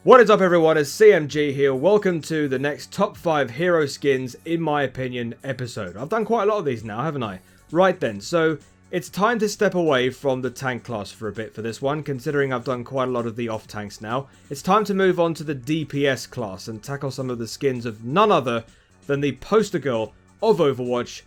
What is up everyone, it's CMG here. Welcome to the next top 5 hero skins, in my opinion, episode. I've done quite a lot of these now, haven't I? Right then, so it's time to step away from the tank class for a bit for this one, considering I've done quite a lot of the off tanks now. It's time to move on to the DPS class and tackle some of the skins of none other than the poster girl of Overwatch,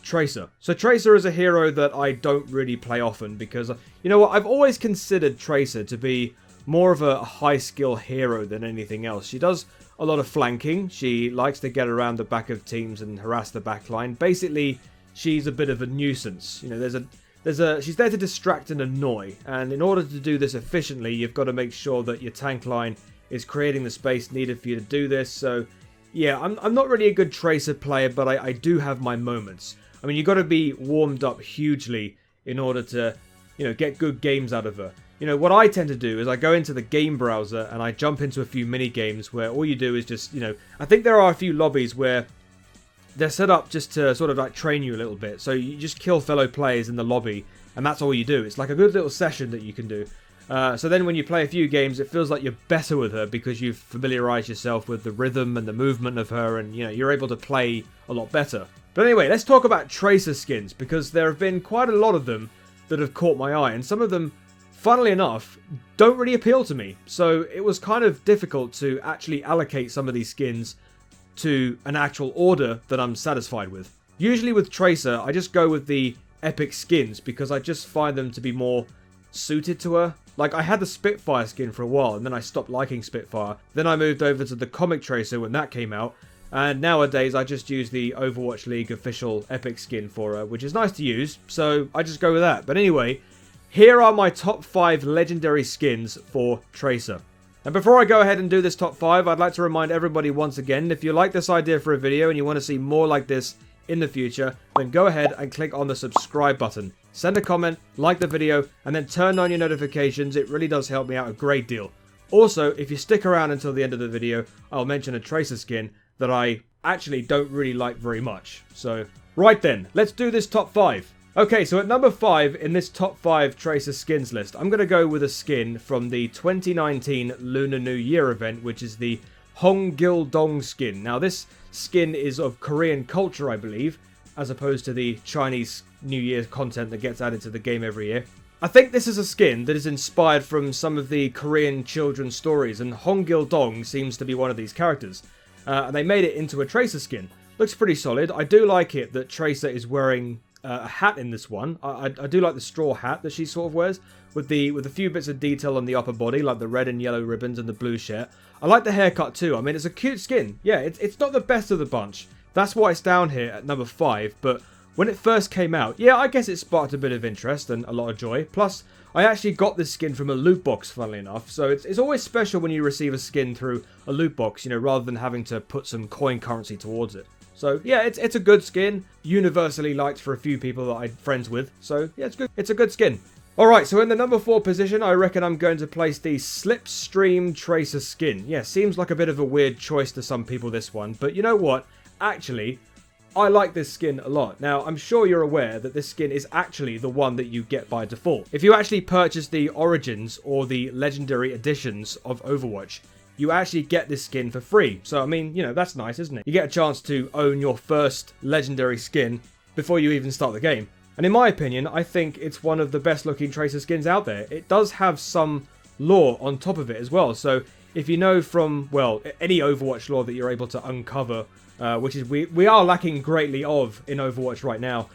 Tracer. So Tracer is a hero that I don't really play often because, you know what, I've always considered Tracer to be more of a high skill hero than anything else. She does a lot of flanking. She likes to get around the back of teams and harass the backline. Basically, she's a bit of a nuisance. You know, she's there to distract and annoy. And in order to do this efficiently, you've got to make sure that your tank line is creating the space needed for you to do this. So, yeah, I'm not really a good Tracer player, but I do have my moments. I mean, you've got to be warmed up hugely in order to, you know, get good games out of her. You know, what I tend to do is I go into the game browser and I jump into a few mini games where all you do is just, you know, I think there are a few lobbies where they're set up just to sort of like train you a little bit. So you just kill fellow players in the lobby and that's all you do. It's like a good little session that you can do. So then when you play a few games, it feels like you're better with her because you've familiarized yourself with the rhythm and the movement of her and, you know, you're able to play a lot better. But anyway, let's talk about Tracer skins because there have been quite a lot of them that have caught my eye and some of them, funnily enough, don't really appeal to me. So it was kind of difficult to actually allocate some of these skins to an actual order that I'm satisfied with. Usually with Tracer, I just go with the epic skins because I just find them to be more suited to her. Like, I had the Spitfire skin for a while and then I stopped liking Spitfire. Then I moved over to the comic Tracer when that came out. And nowadays I just use the Overwatch League official epic skin for her, which is nice to use. So I just go with that. But anyway, here are my top 5 legendary skins for Tracer. And before I go ahead and do this top 5, I'd like to remind everybody once again, if you like this idea for a video and you want to see more like this in the future, then go ahead and click on the subscribe button. Send a comment, like the video, and then turn on your notifications. It really does help me out a great deal. Also, if you stick around until the end of the video, I'll mention a Tracer skin that I actually don't really like very much. So, right then, let's do this top 5. Okay, so at number 5 in this top 5 Tracer skins list, I'm going to go with a skin from the 2019 Lunar New Year event, which is the Hong Gildong skin. Now, this skin is of Korean culture, I believe, as opposed to the Chinese New Year content that gets added to the game every year. I think this is a skin that is inspired from some of the Korean children's stories, and Hong Gildong seems to be one of these characters. And they made it into a Tracer skin. Looks pretty solid. I do like it that Tracer is wearing a hat in this one. I do like the straw hat that she sort of wears with a few bits of detail on the upper body, like the red and yellow ribbons and the blue shirt. I like the haircut too. I mean, it's a cute skin. Yeah, it's not the best of the bunch. That's why it's down here at number 5. But when it first came out, yeah, I guess it sparked a bit of interest and a lot of joy. Plus, I actually got this skin from a loot box, funnily enough. So it's always special when you receive a skin through a loot box, you know, rather than having to put some coin currency towards it. So, yeah, it's a good skin. Universally liked for a few people that I'm friends with. So, yeah, it's good. It's a good skin. Alright, so in the number 4 position, I reckon I'm going to place the Slipstream Tracer skin. Yeah, seems like a bit of a weird choice to some people, this one. But you know what? Actually, I like this skin a lot. Now, I'm sure you're aware that this skin is actually the one that you get by default. If you actually purchase the Origins or the Legendary Editions of Overwatch, you actually get this skin for free. So, I mean, you know, that's nice, isn't it? You get a chance to own your first legendary skin before you even start the game. And in my opinion, I think it's one of the best looking Tracer skins out there. It does have some lore on top of it as well. So, if you know from, well, any Overwatch lore that you're able to uncover, which is we are lacking greatly of in Overwatch right now,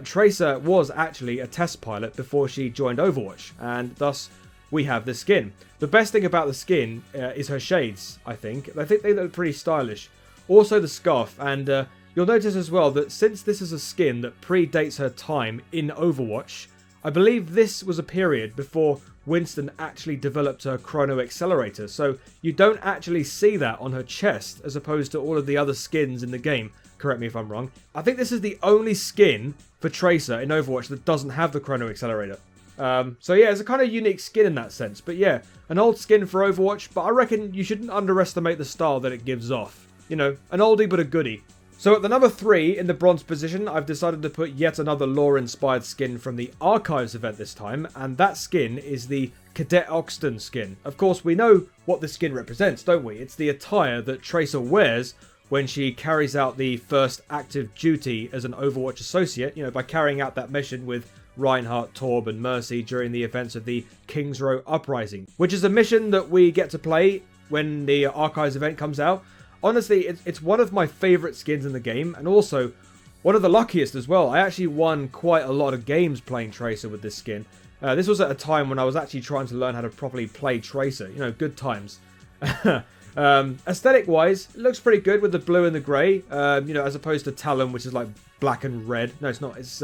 Tracer was actually a test pilot before she joined Overwatch. And thus, we have this skin. The best thing about the skin is her shades, I think. I think they look pretty stylish. Also the scarf, and you'll notice as well that since this is a skin that predates her time in Overwatch, I believe this was a period before Winston actually developed her chrono accelerator, so you don't actually see that on her chest as opposed to all of the other skins in the game. Correct me if I'm wrong. I think this is the only skin for Tracer in Overwatch that doesn't have the chrono accelerator. So yeah, it's a kind of unique skin in that sense. But yeah, an old skin for Overwatch, but I reckon you shouldn't underestimate the style that it gives off. You know, an oldie but a goodie. So at the number 3 in the bronze position, I've decided to put yet another lore-inspired skin from the Archives event this time, and that skin is the Cadet Oxton skin. Of course, we know what the skin represents, don't we? It's the attire that Tracer wears when she carries out the first active duty as an Overwatch associate, by carrying out that mission with Reinhardt, Torb, and Mercy during the events of the King's Row Uprising, which is a mission that we get to play when the Archives event comes out. Honestly, it's one of my favourite skins in the game, and also one of the luckiest as well. I actually won quite a lot of games playing Tracer with this skin. This was at a time when I was actually trying to learn how to properly play Tracer. good times. Aesthetic-wise, it looks pretty good with the blue and the grey, as opposed to Talon, which is like black and red. No, it's not. It's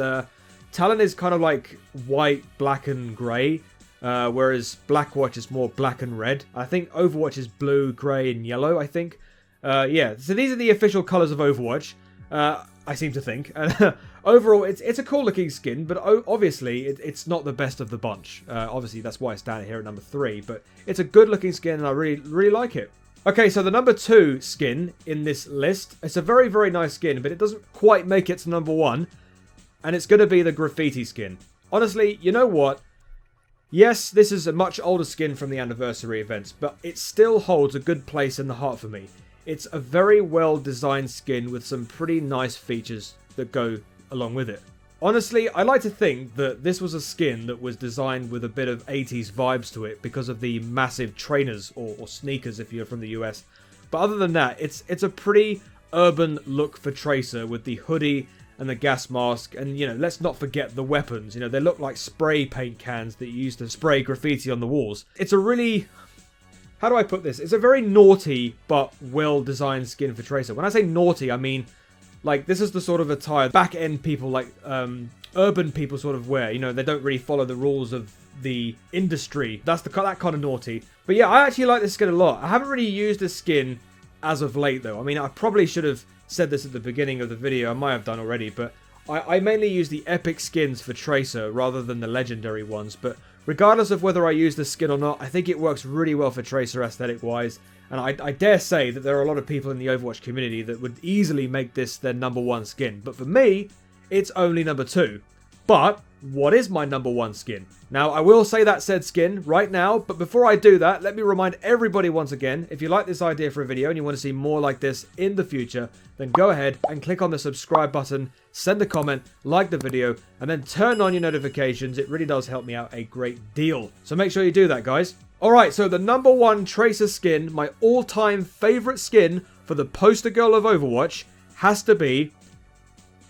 Talon is kind of like white, black, and grey. Whereas Blackwatch is more black and red. I think Overwatch is blue, grey, and yellow, I think. Yeah, so these are the official colours of Overwatch, I seem to think. Overall, it's a cool looking skin, but obviously it's not the best of the bunch. Obviously, that's why it's down here at number 3, but it's a good looking skin and I really like it. Okay, so the number 2 skin in this list, it's a very, very nice skin, but it doesn't quite make it to number 1, and it's going to be the Graffiti skin. Honestly, you know what? Yes, this is a much older skin from the anniversary events, but it still holds a good place in the heart for me. It's a very well designed skin with some pretty nice features that go along with it. Honestly, I like to think that this was a skin that was designed with a bit of 80s vibes to it because of the massive trainers or sneakers if you're from the US. But other than that, it's a pretty urban look for Tracer with the hoodie and the gas mask, and let's not forget the weapons. They look like spray paint cans that you use to spray graffiti on the walls. It's a really, how do I put this? It's a very naughty but well-designed skin for Tracer. When I say naughty, I mean, like, this is the sort of attire back-end people, like, urban people sort of wear. They don't really follow the rules of the industry. That's that kind of naughty. But yeah, I actually like this skin a lot. I haven't really used this skin as of late, though. I mean, I probably should have said this at the beginning of the video. I might have done already, but I mainly use the epic skins for Tracer rather than the legendary ones. But regardless of whether I use the skin or not, I think it works really well for Tracer aesthetic-wise. And I dare say that there are a lot of people in the Overwatch community that would easily make this their number 1 skin. But for me, it's only number 2. But what is my number 1 skin? Now, I will say that said skin right now, but before I do that, let me remind everybody once again, if you like this idea for a video and you want to see more like this in the future, then go ahead and click on the subscribe button, send a comment, like the video, and then turn on your notifications. It really does help me out a great deal. So make sure you do that, guys. Alright, so the number 1 Tracer skin, my all-time favourite skin for the poster girl of Overwatch, has to be,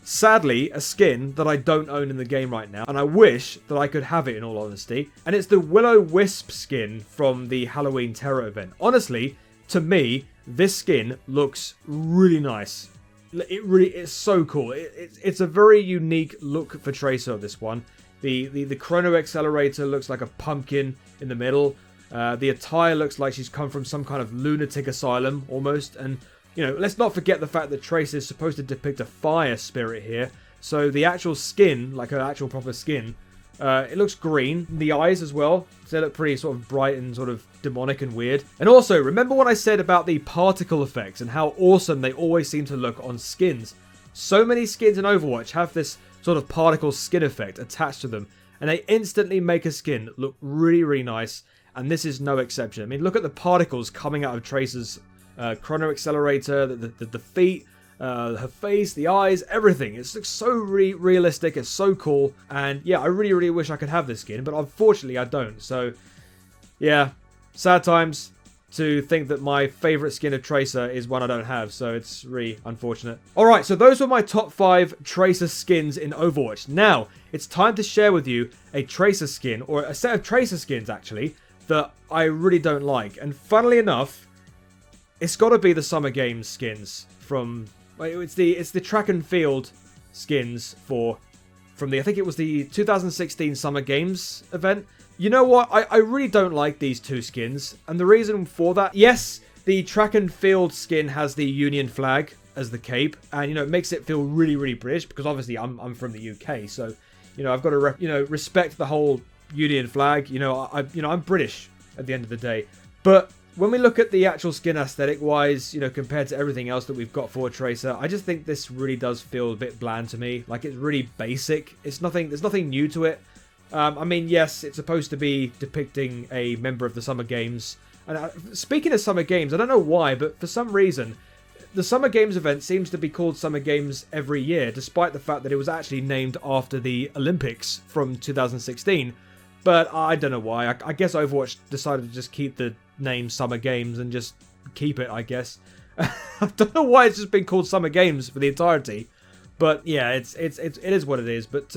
sadly, a skin that I don't own in the game right now, and I wish that I could have it in all honesty, and it's the Will-O-Wisp skin from the Halloween Terror event. Honestly, to me, this skin looks really nice. It's so cool. It's a very unique look for Tracer, this one. The chrono accelerator looks like a pumpkin in the middle. The attire looks like she's come from some kind of lunatic asylum, almost, and let's not forget the fact that Tracer is supposed to depict a fire spirit here. So the actual skin, like her actual proper skin, it looks green. The eyes as well, so they look pretty sort of bright and sort of demonic and weird. And also, remember what I said about the particle effects and how awesome they always seem to look on skins? So many skins in Overwatch have this sort of particle skin effect attached to them, and they instantly make a skin look really, really nice. And this is no exception. I mean, look at the particles coming out of Tracer's chrono accelerator, the feet, her face, the eyes, everything. It looks so realistic. It's so cool. And yeah, I really, really wish I could have this skin, but unfortunately I don't. So yeah, sad times to think that my favorite skin of Tracer is one I don't have. So it's really unfortunate. Alright, so those were my top 5 Tracer skins in Overwatch. Now, it's time to share with you a Tracer skin, or a set of Tracer skins actually, that I really don't like. And funnily enough, it's got to be the Summer Games skins from, it's the track and field skins from the, I think it was the 2016 Summer Games event. You know what? I really don't like these 2 skins, and the reason for that, yes, the track and field skin has the Union flag as the cape, and it makes it feel really, really British, because obviously I'm from the UK, so I've got to respect the whole Union flag. I'm British at the end of the day. But when we look at the actual skin aesthetic wise, you know, compared to everything else that we've got for Tracer, I just think this really does feel a bit bland to me. Like, it's really basic. There's nothing new to it. I mean, yes, it's supposed to be depicting a member of the Summer Games. And speaking of Summer Games, I don't know why, but for some reason, the Summer Games event seems to be called Summer Games every year, despite the fact that it was actually named after the Olympics from 2016. But I don't know why. I guess Overwatch decided to just keep the name Summer Games and just keep it, I guess. I don't know why it's just been called Summer Games for the entirety. But yeah, it is what it is. But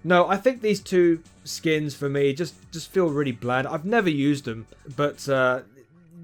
no, I think these two skins for me just feel really bland. I've never used them, but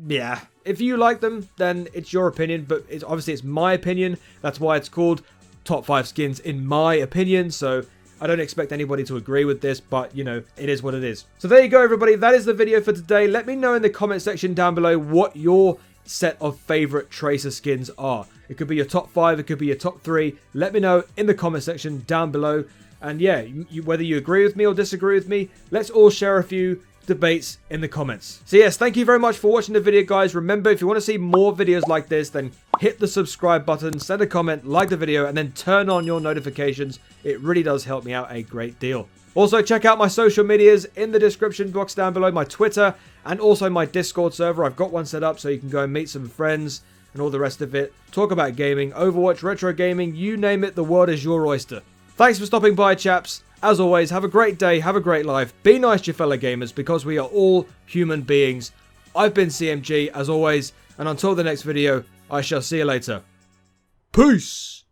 yeah. If you like them, then it's your opinion. But obviously it's my opinion. That's why it's called Top 5 Skins in my opinion. So I don't expect anybody to agree with this, but, you know, it is what it is. So there you go, everybody. That is the video for today. Let me know in the comment section down below what your set of favorite Tracer skins are. It could be your top 5. It could be your top 3. Let me know in the comment section down below. And yeah, whether you agree with me or disagree with me, let's all share a few debates in the comments. So yes, thank you very much for watching the video, guys. Remember, if you want to see more videos like this, then hit the subscribe button, send a comment, like the video, and then turn on your notifications. It really does help me out a great deal. Also, check out my social medias in the description box down below, my Twitter, and also my Discord server. I've got one set up so you can go and meet some friends and all the rest of it. Talk about gaming, Overwatch, retro gaming, you name it, the world is your oyster. Thanks for stopping by, chaps. As always, have a great day, have a great life, be nice to your fellow gamers, because we are all human beings. I've been CMG, as always, and until the next video, I shall see you later. Peace!